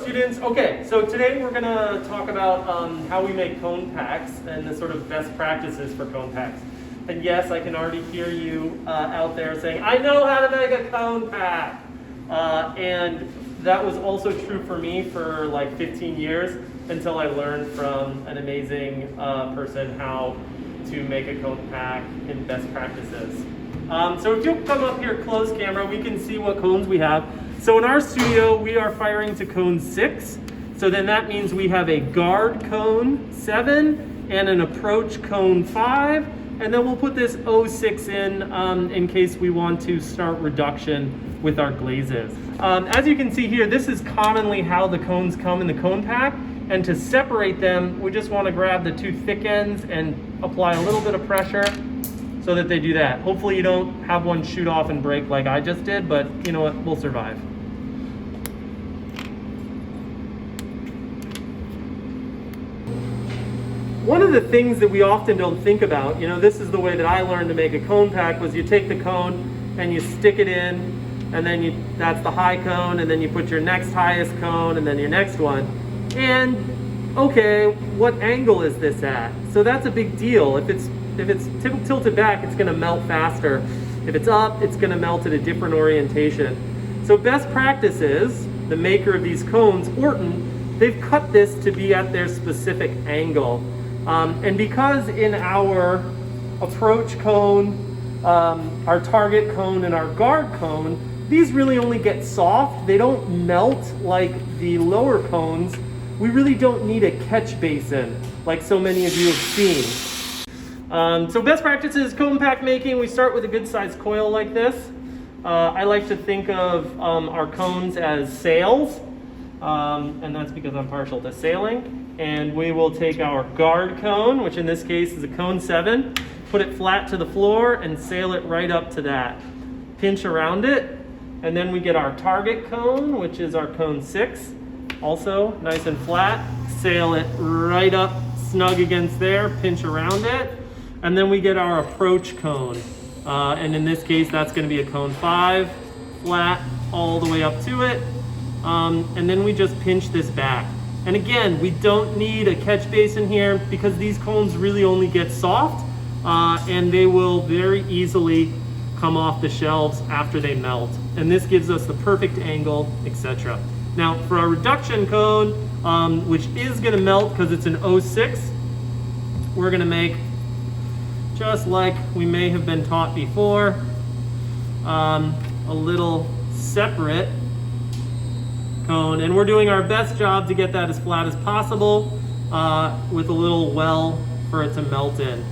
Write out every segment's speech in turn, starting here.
students. Okay, so today we're going to talk about how we make cone packs and the sort of best practices for cone packs. And yes, I can already hear you out there saying, I know how to make a cone pack. And that was also true for me for like 15 years until I learned from an amazing person how to make a cone pack in best practices. So if you'll come up here close camera, we can see what cones we have. So in our studio, we are firing to cone 6. So then that means we have a guard cone 7 and an approach cone 5. And then we'll put this 06 in case we want to start reduction with our glazes. As you can see here, this is commonly how the cones come in the cone pack. And to separate them, we just want to grab the two thick ends and apply a little bit of pressure so that they do that. Hopefully you don't have one shoot off and break like I just did, but you know what, we'll survive. One of the things that we often don't think about, you know, this is the way that I learned to make a cone pack, was you take the cone and you stick it in, and then that's the high cone, and then you put your next highest cone, and then your next one. And okay, what angle is this at? So that's a big deal. If it's tilted back, it's going to melt faster. If it's up, it's going to melt at a different orientation. So best practice is, the maker of these cones, Orton, they've cut this to be at their specific angle. And because in our approach cone, our target cone, and our guard cone, these really only get soft. They don't melt like the lower cones. We really don't need a catch basin like so many of you have seen. So best practices cone pack making, we start with a good sized coil like this. I like to think of our cones as sails, and that's because I'm partial to sailing. And we will take our guard cone, which in this case is a cone 7, put it flat to the floor and sail it right up to that. Pinch around it, and then we get our target cone, which is our cone 6, also nice and flat. Sail it right up, snug against there, pinch around it. And then we get our approach cone. And in this case, that's going to be a cone 5, flat all the way up to it. And then we just pinch this back. And again, we don't need a catch basin here because these cones really only get soft and they will very easily come off the shelves after they melt. And this gives us the perfect angle, etc. Now for our reduction cone, which is going to melt because it's an 06, we're going to make, just like we may have been taught before, a little separate cone, and we're doing our best job to get that as flat as possible with a little well for it to melt in,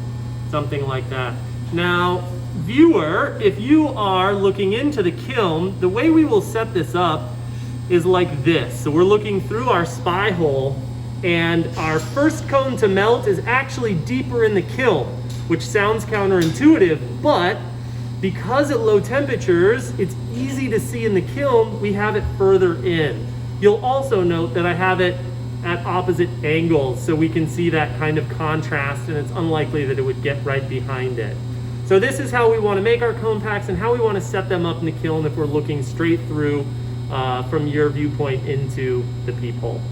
something like that. Now, viewer, if you are looking into the kiln, the way we will set this up is like this. So we're looking through our spy hole, and our first cone to melt is actually deeper in the kiln, which sounds counterintuitive, but because at low temperatures, it's easy to see in the kiln, we have it further in. You'll also note that I have it at opposite angles, so we can see that kind of contrast, and it's unlikely that it would get right behind it. So this is how we want to make our cone packs and how we want to set them up in the kiln if we're looking straight through from your viewpoint into the peephole.